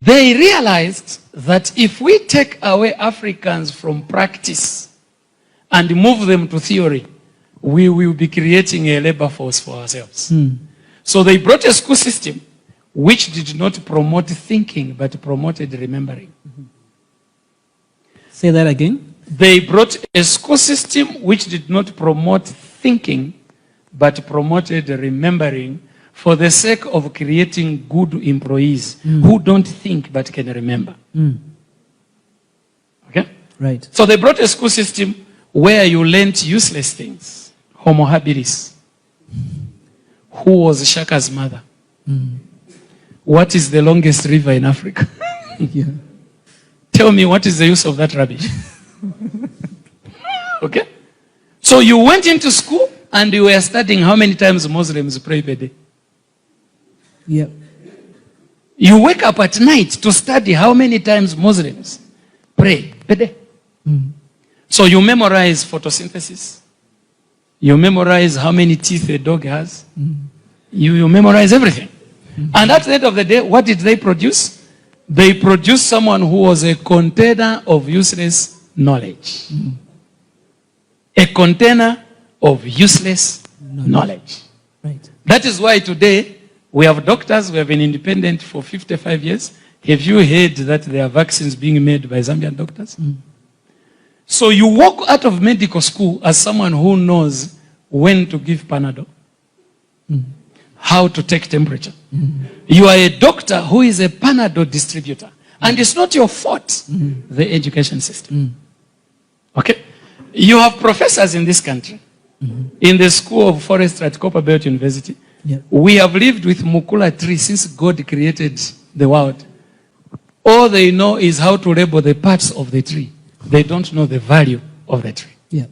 They realized that if we take away Africans from practice and move them to theory, we will be creating a labor force for ourselves. So they brought a school system which did not promote thinking, but promoted remembering. Say that again. They brought a school system which did not promote thinking, but promoted remembering for the sake of creating good employees who don't think but can remember. Okay? Right. So they brought a school system where you learnt useless things. Homo habilis. Who was Shaka's mother? What is the longest river in Africa? Yeah. Tell me, what is the use of that rubbish? Okay? So you went into school and you were studying how many times Muslims pray per day. Yeah. You wake up at night to study how many times Muslims pray per day. So you memorize photosynthesis. You memorize how many teeth a dog has. You memorize everything. And at the end of the day, what did they produce? They produced someone who was a container of useless knowledge. A container of useless knowledge. Right. That is why today we have doctors who have been independent for 55 years. Have you heard that there are vaccines being made by Zambian doctors? So you walk out of medical school as someone who knows when to give Panadol, how to take temperature. You are a doctor who is a Panadol distributor. And it's not your fault, the education system. Okay? You have professors in this country, in the School of Forestry at Copperbelt University. Yeah. We have lived with Mukula tree since God created the world. All they know is how to label the parts of the tree. They don't know the value of the tree. Yeah.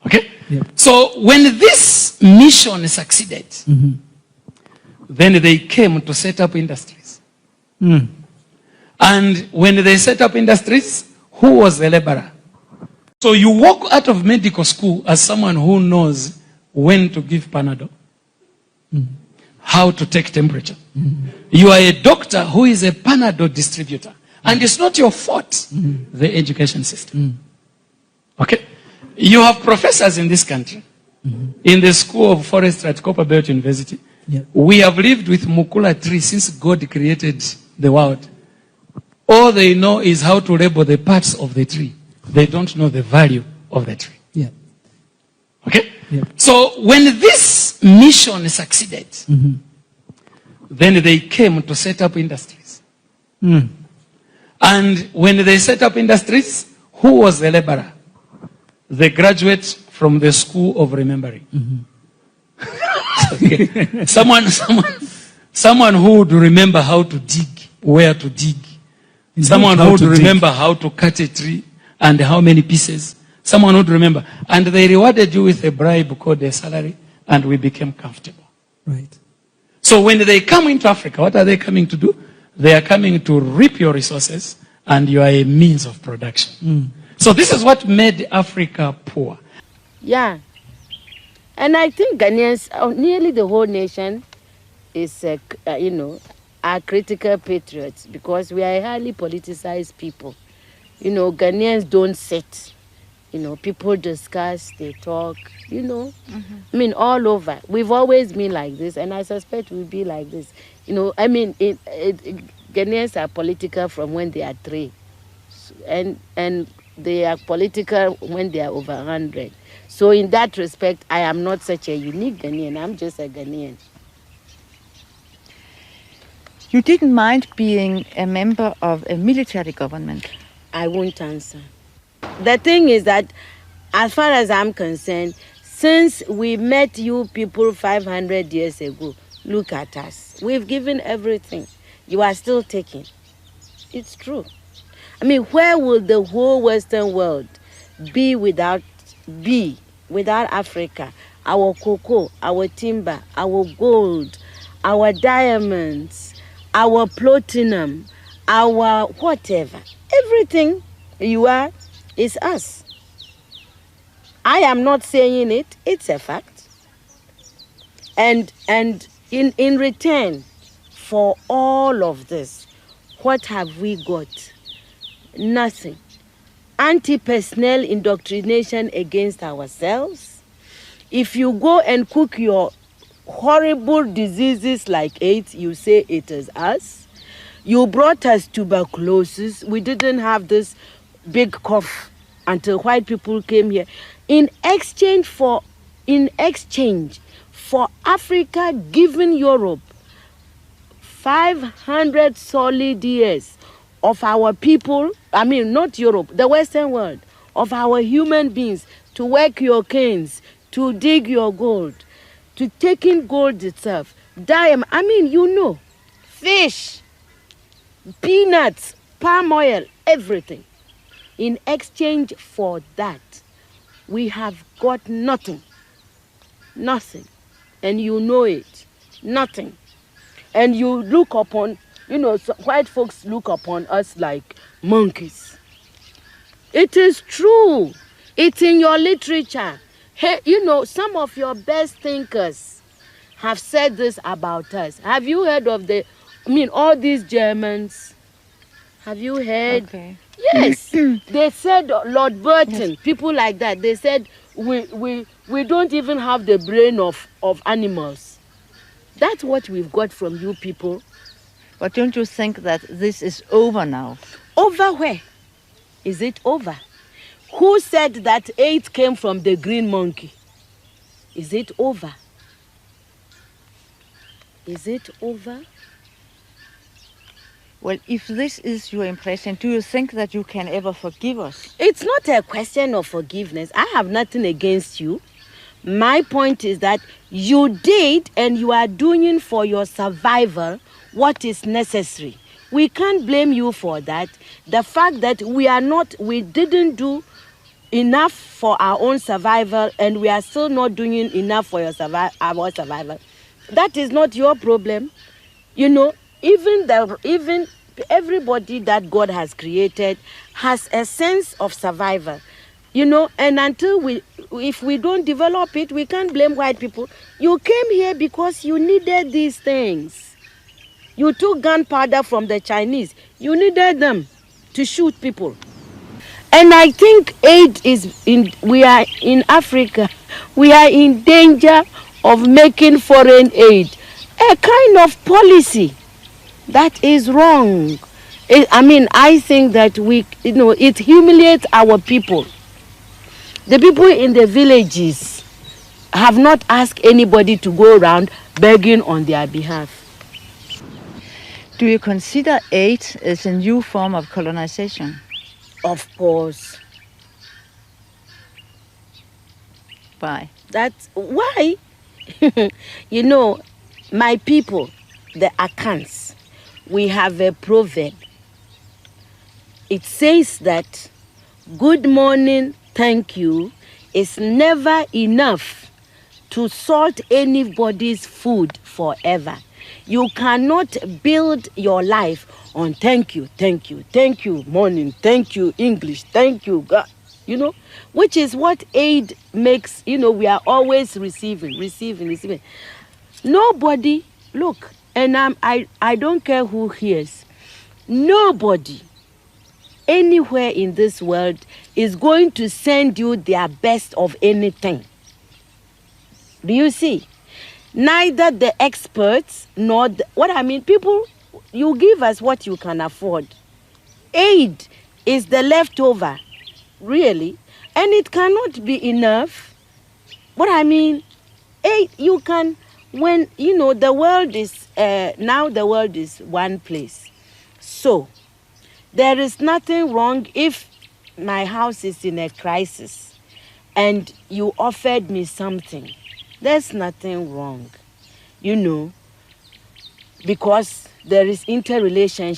Okay? Yeah. So when this mission succeeded, then they came to set up industries. And when they set up industries, who was the laborer? So you walk out of medical school as someone who knows when to give Panadol, how to take temperature. You are a doctor who is a Panadol distributor. And it's not your fault, the education system. Okay? You have professors in this country, in the School of Forestry at Copperbelt University. Yeah. We have lived with Mukula tree since God created the world. All they know is how to label the parts of the tree. They don't know the value of the tree. Yeah. Okay? Yeah. So when this mission succeeded, then they came to set up industries. And when they set up industries, who was the laborer? The graduate from the School of Remembering. Okay. Someone who would remember how to dig, where to dig. Someone who would remember how to cut a tree and how many pieces. Someone would remember. And they rewarded you with a bribe called a salary, and we became comfortable. Right. So when they come into Africa, what are they coming to do? They are coming to reap your resources, and you are a means of production. So this is what made Africa poor. Yeah. And I think Ghanaians, nearly the whole nation is, are critical patriots because we are a highly politicized people. Ghanaians don't sit. People discuss, they talk, I mean, all over. We've always been like this, and I suspect we'll be like this. Ghanaians are political from when they are 3. And they are political when they are over 100. So in that respect, I am not such a unique Ghanaian. I'm just a Ghanaian. You didn't mind being a member of a military government? I won't answer. The thing is that, as far as I'm concerned, since we met you people 500 years ago, look at us. We've given everything. You are still taking. It's true. I mean, where will the whole Western world be without Africa? Our cocoa, our timber, our gold, our diamonds, our platinum, our whatever. Everything you are is us. I am not saying it, it's a fact. And in return for all of this, what have we got? Nothing. Anti-personnel indoctrination against ourselves. If you go and cook your horrible diseases like AIDS, you say it is us. You brought us tuberculosis. We didn't have this big cough until white people came here. In exchange for Africa giving Europe 500 solid years of our people, I mean not Europe, the Western world, of our human beings to work your canes, to dig your gold, to take in gold itself, diamond, I mean, you know, fish, peanuts, palm oil, everything. In exchange for that, we have got nothing. Nothing. And you know it. Nothing. And you look upon, you know, white folks look upon us like monkeys. It is true. It's in your literature. Hey, you know, some of your best thinkers have said this about us. Have you heard of all these Germans? Have you heard? Okay. Yes. They said, Lord Burton, yes. People like that, they said, we don't even have the brain of animals. That's what we've got from you people. But don't you think that this is over now? Over where? Is it over? Who said that AIDS came from the green monkey? Is it over? Is it over? Well, if this is your impression, do you think that you can ever forgive us? It's not a question of forgiveness. I have nothing against you. My point is that you did and you are doing for your survival what is necessary. We can't blame you for that. The fact that we didn't do enough for our own survival and we are still not doing enough for our survival, that is not your problem. You know, even everybody that God has created has a sense of survival. You know, and if we don't develop it, we can't blame white people. You came here because you needed these things. You took gunpowder from the Chinese. You needed them to shoot people. And I think we are in Africa, we are in danger of making foreign aid a kind of policy that is wrong. I think that it humiliates our people. The people in the villages have not asked anybody to go around begging on their behalf. Do you consider aid as a new form of colonization? Of course. Why? That's why. You know, my people, the Akans, we have a proverb. It says that good morning, thank you is never enough to salt anybody's food forever. You cannot build your life on thank you, morning, thank you, English, thank you, God. You know, which is what aid makes, you know, we are always receiving. Nobody, look, and I don't care who hears, nobody anywhere in this world is going to send you their best of anything. Do you see? Neither the experts nor people, you give us what you can afford. Aid is the leftover, really, and it cannot be enough. Aid, you can, when, you know, the world is, now the world is one place. So, there is nothing wrong if my house is in a crisis and you offered me something. There's nothing wrong, you know, because there is interrelationship.